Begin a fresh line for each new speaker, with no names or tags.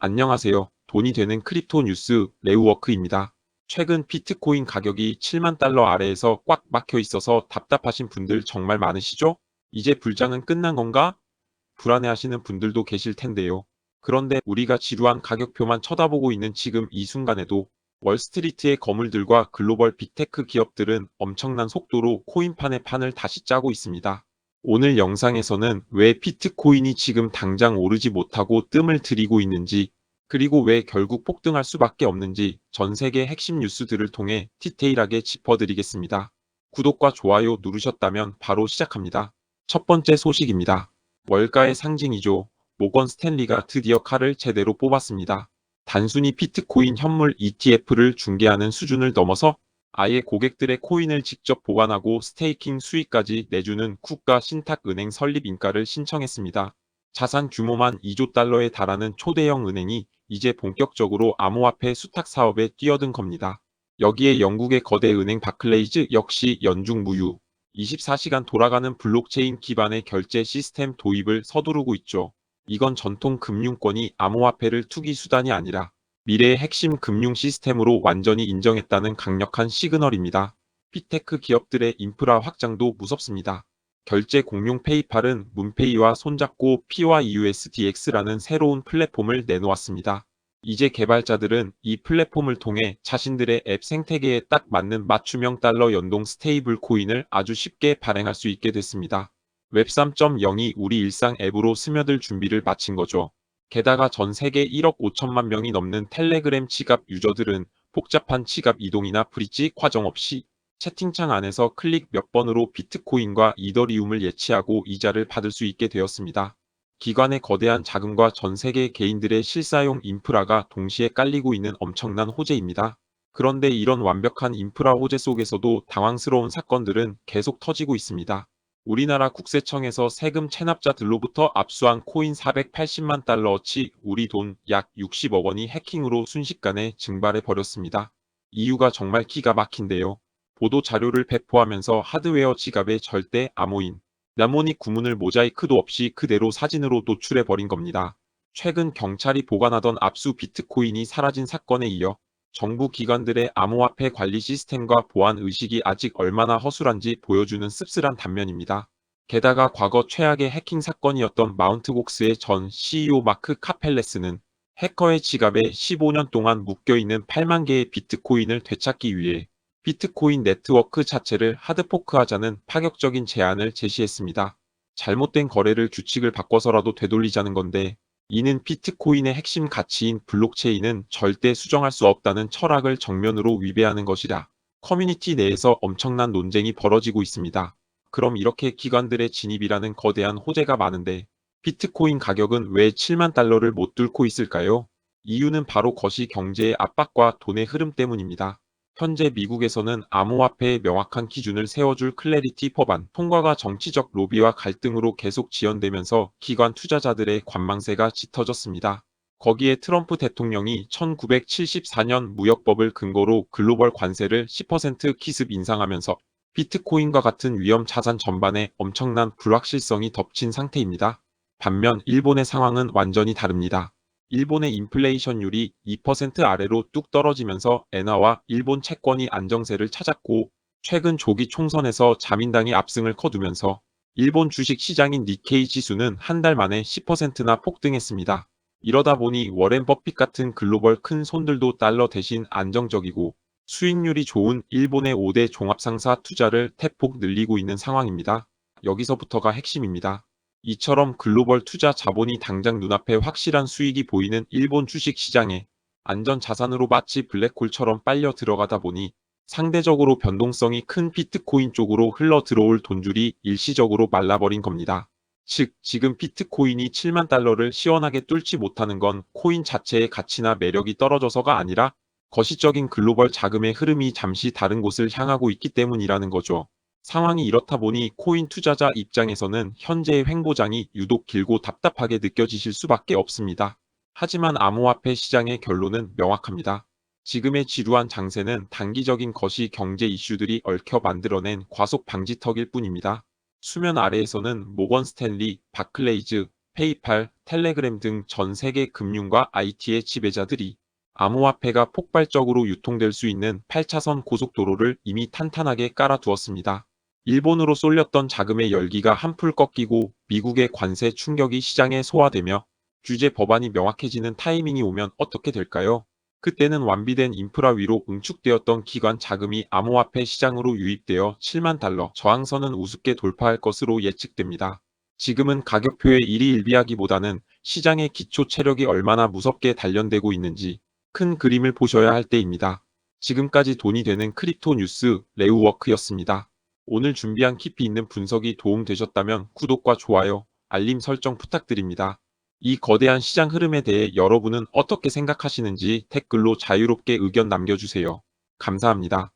안녕하세요. 돈이 되는 크립토 뉴스 레우워크입니다. 최근 비트코인 가격이 7만 달러 아래에서 꽉 막혀 있어서 답답하신 분들 정말 많으시죠? 이제 불장은 끝난 건가? 불안해하시는 분들도 계실 텐데요. 그런데 우리가 지루한 가격표만 쳐다보고 있는 지금 이 순간에도 월스트리트의 거물들과 글로벌 빅테크 기업들은 엄청난 속도로 코인판의 판을 다시 짜고 있습니다. 오늘 영상에서는 왜 비트코인이 지금 당장 오르지 못하고 뜸을 들이고 있는지, 그리고 왜 결국 폭등할 수밖에 없는지 전 세계 핵심 뉴스들을 통해 디테일하게 짚어드리겠습니다. 구독과 좋아요 누르셨다면 바로 시작합니다. 첫 번째 소식입니다. 월가의 상징이죠. 모건 스탠리가 드디어 칼을 제대로 뽑았습니다. 단순히 비트코인 현물 ETF를 중개하는 수준을 넘어서 아예 고객들의 코인을 직접 보관하고 스테이킹 수익까지 내주는 국가 신탁은행 설립 인가를 신청했습니다. 자산 규모만 2조 달러에 달하는 초대형 은행이 이제 본격적으로 암호화폐 수탁 사업에 뛰어든 겁니다. 여기에 영국의 거대 은행 바클레이즈 역시 연중 무휴, 24시간 돌아가는 블록체인 기반의 결제 시스템 도입을 서두르고 있죠. 이건 전통 금융권이 암호화폐를 투기 수단이 아니라 미래의 핵심 금융 시스템으로 완전히 인정했다는 강력한 시그널입니다. 빅테크 기업들의 인프라 확장도 무섭습니다. 결제 공용 페이팔은 문페이와 손잡고 PYUSDX라는 새로운 플랫폼을 내놓았습니다. 이제 개발자들은 이 플랫폼을 통해 자신들의 앱 생태계에 딱 맞는 맞춤형 달러 연동 스테이블 코인을 아주 쉽게 발행할 수 있게 됐습니다. 웹 3.0이 우리 일상 앱으로 스며들 준비를 마친 거죠. 게다가 전 세계 1억 5천만 명이 넘는 텔레그램 지갑 유저들은 복잡한 지갑 이동이나 브릿지 과정 없이 채팅창 안에서 클릭 몇 번으로 비트코인과 이더리움을 예치하고 이자를 받을 수 있게 되었습니다. 기관의 거대한 자금과 전 세계 개인들의 실사용 인프라가 동시에 깔리고 있는 엄청난 호재입니다. 그런데 이런 완벽한 인프라 호재 속에서도 당황스러운 사건들은 계속 터지고 있습니다. 우리나라 국세청에서 세금 체납자들로부터 압수한 코인 480만 달러어치 우리 돈 약 60억 원이 해킹으로 순식간에 증발해 버렸습니다. 이유가 정말 기가 막힌데요. 보도 자료를 배포하면서 하드웨어 지갑에 절대 암호인, 나모닉 구문을 모자이크도 없이 그대로 사진으로 노출해 버린 겁니다. 최근 경찰이 보관하던 압수 비트코인이 사라진 사건에 이어 정부 기관들의 암호화폐 관리 시스템과 보안 의식이 아직 얼마나 허술한지 보여주는 씁쓸한 단면입니다. 게다가 과거 최악의 해킹 사건이었던 마운트곡스의 전 CEO 마크 카펠레스는 해커의 지갑에 15년 동안 묶여있는 8만 개의 비트코인을 되찾기 위해 비트코인 네트워크 자체를 하드포크하자는 파격적인 제안을 제시했습니다. 잘못된 거래를 규칙을 바꿔서라도 되돌리자는 건데, 이는 비트코인의 핵심 가치인 블록체인은 절대 수정할 수 없다는 철학을 정면으로 위배하는 것이라 커뮤니티 내에서 엄청난 논쟁이 벌어지고 있습니다. 그럼 이렇게 기관들의 진입이라는 거대한 호재가 많은데 비트코인 가격은 왜 7만 달러를 못 뚫고 있을까요? 이유는 바로 거시 경제의 압박과 돈의 흐름 때문입니다. 현재 미국에서는 암호화폐의 명확한 기준을 세워줄 클래리티 법안 통과가 정치적 로비와 갈등으로 계속 지연되면서 기관 투자자들의 관망세가 짙어졌습니다. 거기에 트럼프 대통령이 1974년 무역법을 근거로 글로벌 관세를 10% 기습 인상하면서 비트코인과 같은 위험 자산 전반에 엄청난 불확실성이 덮친 상태입니다. 반면 일본의 상황은 완전히 다릅니다. 일본의 인플레이션율이 2% 아래로 뚝 떨어지면서 엔화와 일본 채권이 안정세를 찾았고, 최근 조기 총선에서 자민당이 압승을 거두면서 일본 주식 시장인 니케이 지수는 한 달 만에 10%나 폭등했습니다. 이러다 보니 워렌 버핏 같은 글로벌 큰 손들도 달러 대신 안정적이고 수익률이 좋은 일본의 5대 종합상사 투자를 대폭 늘리고 있는 상황입니다. 여기서부터가 핵심입니다. 이처럼 글로벌 투자 자본이 당장 눈앞에 확실한 수익이 보이는 일본 주식 시장에 안전 자산으로 마치 블랙홀처럼 빨려 들어가다 보니 상대적으로 변동성이 큰 비트코인 쪽으로 흘러 들어올 돈줄이 일시적으로 말라버린 겁니다. 즉, 지금 비트코인이 7만 달러를 시원하게 뚫지 못하는 건 코인 자체의 가치나 매력이 떨어져서가 아니라 거시적인 글로벌 자금의 흐름이 잠시 다른 곳을 향하고 있기 때문이라는 거죠. 상황이 이렇다 보니 코인 투자자 입장에서는 현재의 횡보장이 유독 길고 답답하게 느껴지실 수밖에 없습니다. 하지만 암호화폐 시장의 결론은 명확합니다. 지금의 지루한 장세는 단기적인 거시 경제 이슈들이 얽혀 만들어낸 과속 방지턱일 뿐입니다. 수면 아래에서는 모건 스탠리, 바클레이즈, 페이팔, 텔레그램 등 전 세계 금융과 IT의 지배자들이 암호화폐가 폭발적으로 유통될 수 있는 8차선 고속도로를 이미 탄탄하게 깔아두었습니다. 일본으로 쏠렸던 자금의 열기가 한풀 꺾이고 미국의 관세 충격이 시장에 소화되며 규제 법안이 명확해지는 타이밍이 오면 어떻게 될까요? 그때는 완비된 인프라 위로 응축되었던 기관 자금이 암호화폐 시장으로 유입되어 7만 달러 저항선은 우습게 돌파할 것으로 예측됩니다. 지금은 가격표에 일희일비하기보다는 시장의 기초 체력이 얼마나 무섭게 단련되고 있는지 큰 그림을 보셔야 할 때입니다. 지금까지 돈이 되는 크립토 뉴스 레우워크였습니다. 오늘 준비한 깊이 있는 분석이 도움되셨다면 구독과 좋아요, 알림 설정 부탁드립니다. 이 거대한 시장 흐름에 대해 여러분은 어떻게 생각하시는지 댓글로 자유롭게 의견 남겨주세요. 감사합니다.